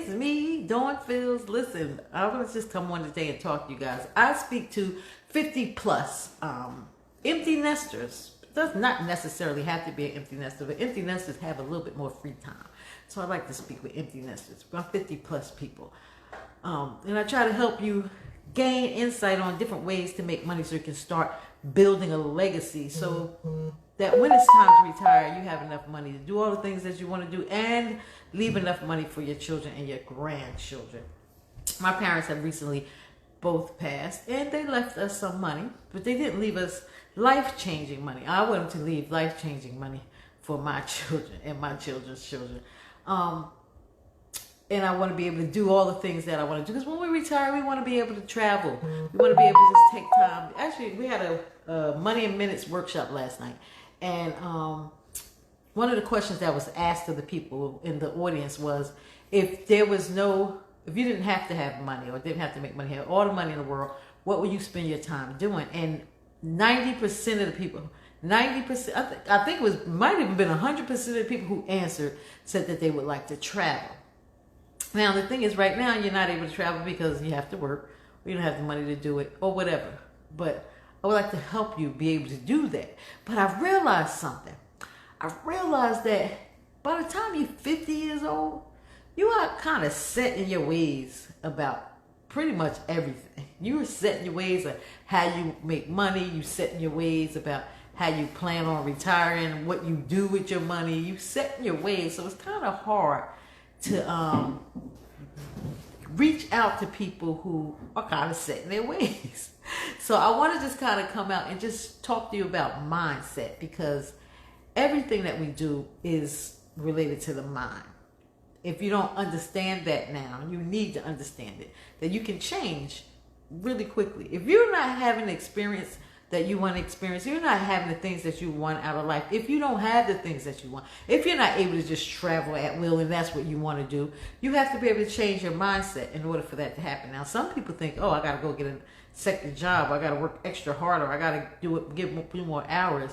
It's me, Dawn Fields. Listen, I want to just come on today and talk to you guys. I speak to 50 plus empty nesters. It does not necessarily have to be an empty nester, but empty nesters have a little bit more free time. So I like to speak with empty nesters, about 50 plus people. And I try to help you gain insight on different ways to make money so you can start building a legacy so that when it's time to retire, you have enough money to do all the things that you want to do and leave enough money for your children and your grandchildren. My parents have recently both passed and they left us some money, but they didn't leave us life-changing money. I want them to leave life-changing money for my children and my children's children. And I want to be able to do all the things that I want to do. Because when we retire, we want to be able to travel. We want to be able to just take time. Actually, we had a Money in Minutes workshop last night. And one of the questions that was asked of the people in the audience was, if you didn't have to have money or didn't have to make money, have all the money in the world, what would you spend your time doing? And 90% of the people, 90%, I think it might even been 100% of the people who answered said that they would like to travel. Now, the thing is, right now, you're not able to travel because you have to work, or you don't have the money to do it, or whatever. But I would like to help you be able to do that. But I've realized something. I've realized that by the time you're 50 years old, you are kind of set in your ways about pretty much everything. You are set in your ways of how you make money. You set in your ways about how you plan on retiring, what you do with your money. You set in your ways. So it's kind of hard to reach out to people who are kind of set in their ways. So I want to just kind of come out and just talk to you about mindset, because everything that we do is related to the mind. If you don't understand that now, you need to understand it, that you can change really quickly. If you're not having the experience that you want to experience, you're not having the things that you want out of life, if you don't have the things that you want, if you're not able to just travel at will and that's what you want to do, you have to be able to change your mindset in order for that to happen. Now, some people think, oh, I got to go get a second job, I got to work extra harder, I got to give a few more hours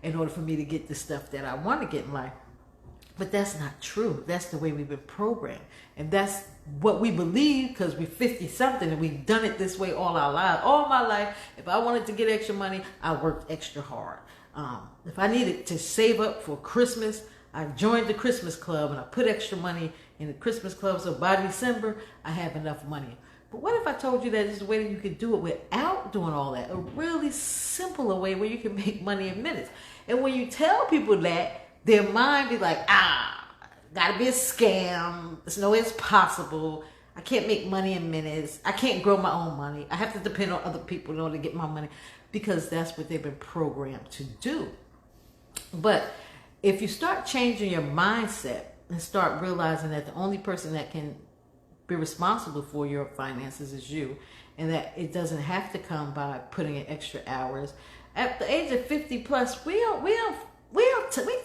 in order for me to get the stuff that I want to get in life. But that's not true. That's the way we've been programmed. And that's what we believe because we're 50-something and we've done it this way all our lives. All my life, if I wanted to get extra money, I worked extra hard. If I needed to save up for Christmas, I joined the Christmas club and I put extra money in the Christmas club. So by December, I have enough money. But what if I told you that there's a way that you could do it without doing all that? A really simpler way where you can make money in minutes. And when you tell people that, their mind be like, gotta be a scam. There's no way it's possible. I can't make money in minutes. I can't grow my own money. I have to depend on other people in order to get my money, because that's what they've been programmed to do. But if you start changing your mindset and start realizing that the only person that can be responsible for your finances is you, and that it doesn't have to come by putting in extra hours. At the age of 50 plus, we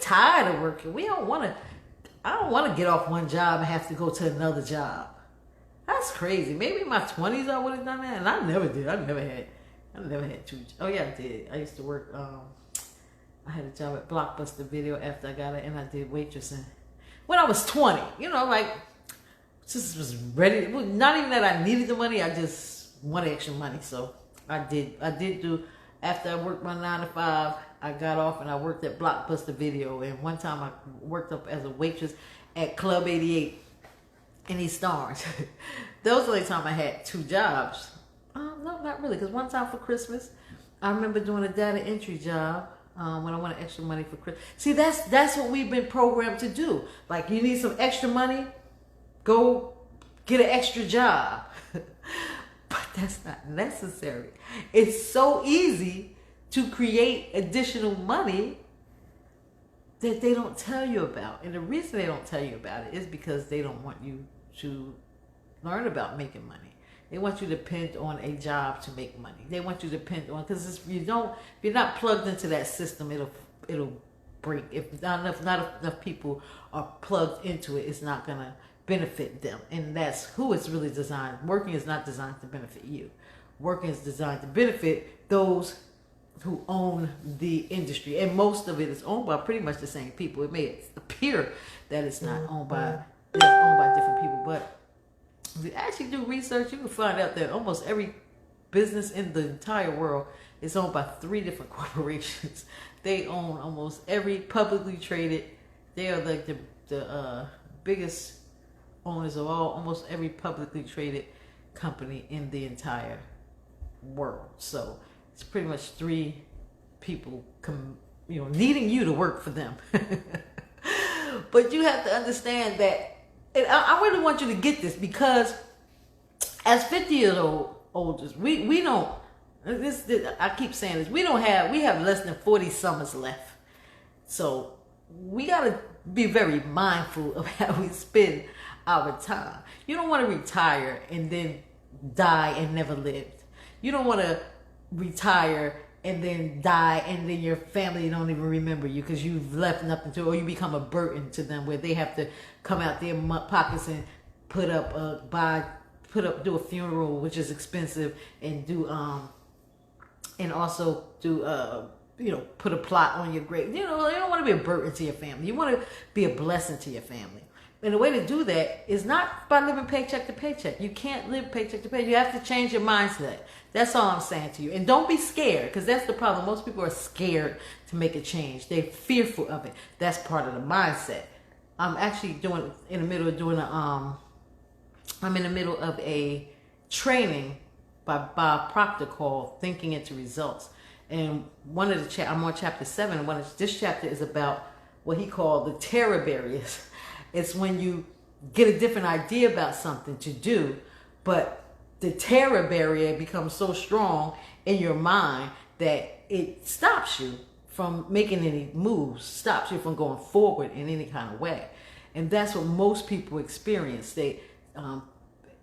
tired of working. I don't want to get off one job and have to go to another job. That's crazy. Maybe in my 20s I would have done that, and I never did. I never had two. Oh yeah, I did. I used to work. I had a job at Blockbuster Video after I got it, and I did waitressing when I was 20. Just was ready. Not even that I needed the money. I just wanted extra money, so I did do. After I worked my 9 to 5, I got off and I worked at Blockbuster Video. And one time I worked up as a waitress at Club 88 in East Orange. That was the only time I had 2 jobs. No, not really. Because one time for Christmas, I remember doing a data entry job when I wanted extra money for Christmas. See, that's what we've been programmed to do. Like, you need some extra money? Go get an extra job. But that's not necessary. It's so easy to create additional money that they don't tell you about. And the reason they don't tell you about it is because they don't want you to learn about making money. They want you to depend on a job to make money. They want you to depend on, because if you're not plugged into that system, it'll break. If not enough people are plugged into it, it's not gonna benefit them. And that's who it's really designed. Working is not designed to benefit you. Working is designed to benefit those who own the industry, and most of it is owned by pretty much the same people. It may appear that it's not owned by different people, but If you actually do research, you can find out that almost every business in the entire world is owned by 3 different corporations. They own almost every publicly traded. They are like the biggest owners of almost every publicly traded company in the entire world. So it's pretty much 3 people needing you to work for them. But you have to understand that, and I really want you to get this, because as 50 years old, we don't, I keep saying this, we have less than 40 summers left. So we got to be very mindful of how we spend our time. You don't want to retire and then die and never lived. You don't want to retire and then die and then your family don't even remember you because you've left nothing to, or you become a burden to them where they have to come out their pockets and do a funeral, which is expensive, and also put a plot on your grave. You don't want to be a burden to your family. You want to be a blessing to your family. And the way to do that is not by living paycheck to paycheck. You can't live paycheck to paycheck. You have to change your mindset. That's all I'm saying to you. And don't be scared, because that's the problem. Most people are scared to make a change. They're fearful of it. That's part of the mindset. I'm actually in the middle of a training by Bob Proctor called Thinking into Results. And I'm on chapter 7. And this chapter is about what he called the terror barriers. It's when you get a different idea about something to do, but the terror barrier becomes so strong in your mind that it stops you from making any moves, stops you from going forward in any kind of way. And that's what most people experience. It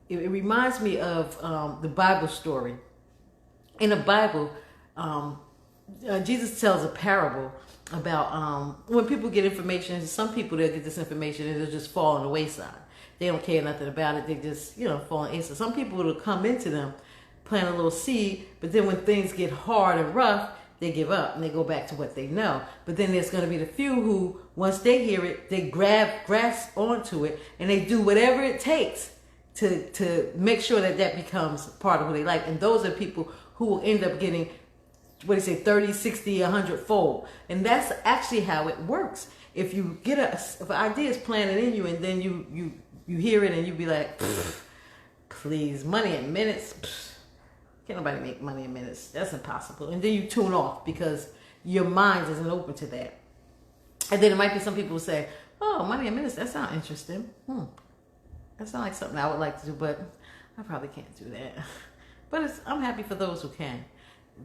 reminds me of the Bible story. In the Bible, Jesus tells a parable about when people get information. Some people, they'll get this information and they'll just fall on the wayside. They don't care nothing about it. They just, fall on the wayside. Some people will come into them, plant a little seed, but then when things get hard and rough, they give up and they go back to what they know. But then there's going to be the few who, once they hear it, they grasp onto it and they do whatever it takes to make sure that becomes part of what they like. And those are people who will end up getting 30, 60, 100 fold. And that's actually how it works. If you get if an idea is planted in you and then you hear it and you be like, please, money in minutes, can't nobody make money in minutes. That's impossible. And then you tune off because your mind isn't open to that. And then it might be some people who say, oh, money in minutes, that sounds interesting. That sounds like something I would like to do, but I probably can't do that. But I'm happy for those who can.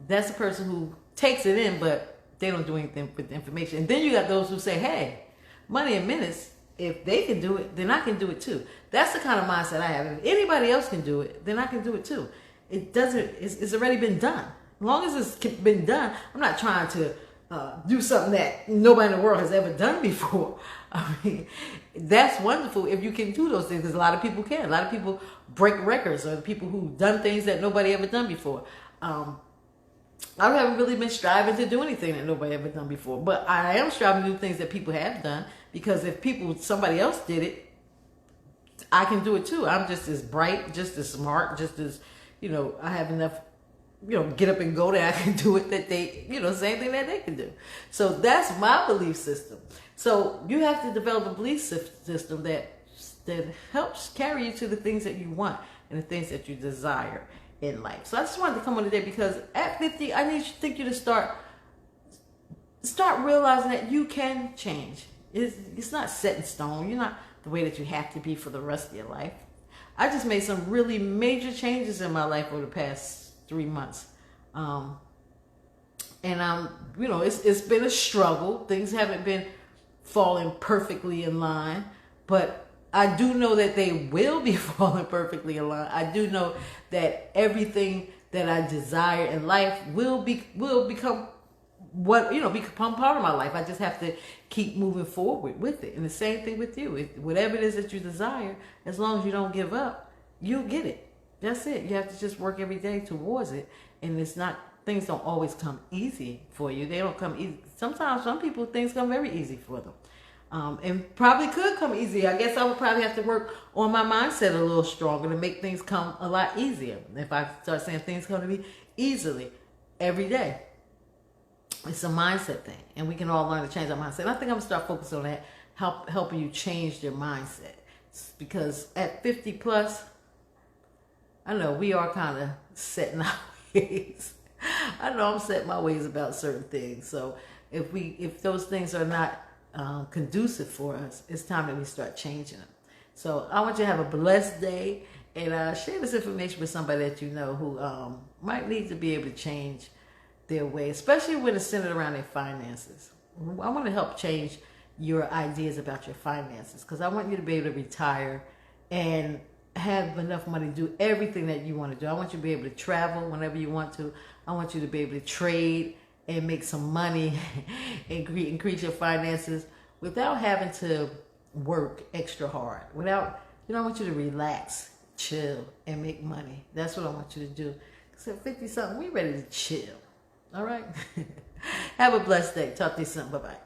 That's the person who takes it in, but they don't do anything with the information. And then you got those who say, hey, money in minutes, if they can do it, then I can do it too. That's the kind of mindset I have. If anybody else can do it, then I can do it too. It's already been done. As long as it's been done, I'm not trying to do something that nobody in the world has ever done before. I mean, that's wonderful if you can do those things, because a lot of people can. A lot of people break records, or people who've done things that nobody ever done before. I haven't really been striving to do anything that nobody ever done before, but I am striving to do things that people have done, because if somebody else did it, I can do it too. I'm just as bright, just as smart, just as, I have enough, get up and go that I can do it, that they, same thing that they can do. So that's my belief system. So you have to develop a belief system that helps carry you to the things that you want and the things that you desire in life. So I just wanted to come on today because at 50, I think you to start realizing that you can change. It's not set in stone. You're not the way that you have to be for the rest of your life. I just made some really major changes in my life over the past 3 months. And it's been a struggle. Things haven't been falling perfectly in line, but I do know that they will be falling perfectly in line. I do know that everything that I desire in life will become become part of my life. I just have to keep moving forward with it. And the same thing with you. Whatever it is that you desire, as long as you don't give up, you'll get it. That's it. You have to just work every day towards it. And things don't always come easy for you. They don't come easy. Sometimes some people, things come very easy for them. And probably could come easier. I guess I would probably have to work on my mindset a little stronger to make things come a lot easier. If I start saying things come to me easily every day. It's a mindset thing, and we can all learn to change our mindset. And I think I'm gonna start focusing on that, helping you change your mindset. Because at 50 plus, I know we are kind of set in our ways. I know I'm set in my ways about certain things. So if those things are not conducive for us, it's time that we start changing them. So I want you to have a blessed day, and share this information with somebody that you know who might need to be able to change their way, especially when it's centered around their finances. I want to help change your ideas about your finances, because I want you to be able to retire and have enough money to do everything that you want to do. I want you to be able to travel whenever you want to. I want you to be able to trade and make some money and increase your finances without having to work extra hard. I want you to relax, chill, and make money. That's what I want you to do. Because at 50 something, we ready to chill. All right? Have a blessed day. Talk to you soon. Bye-bye.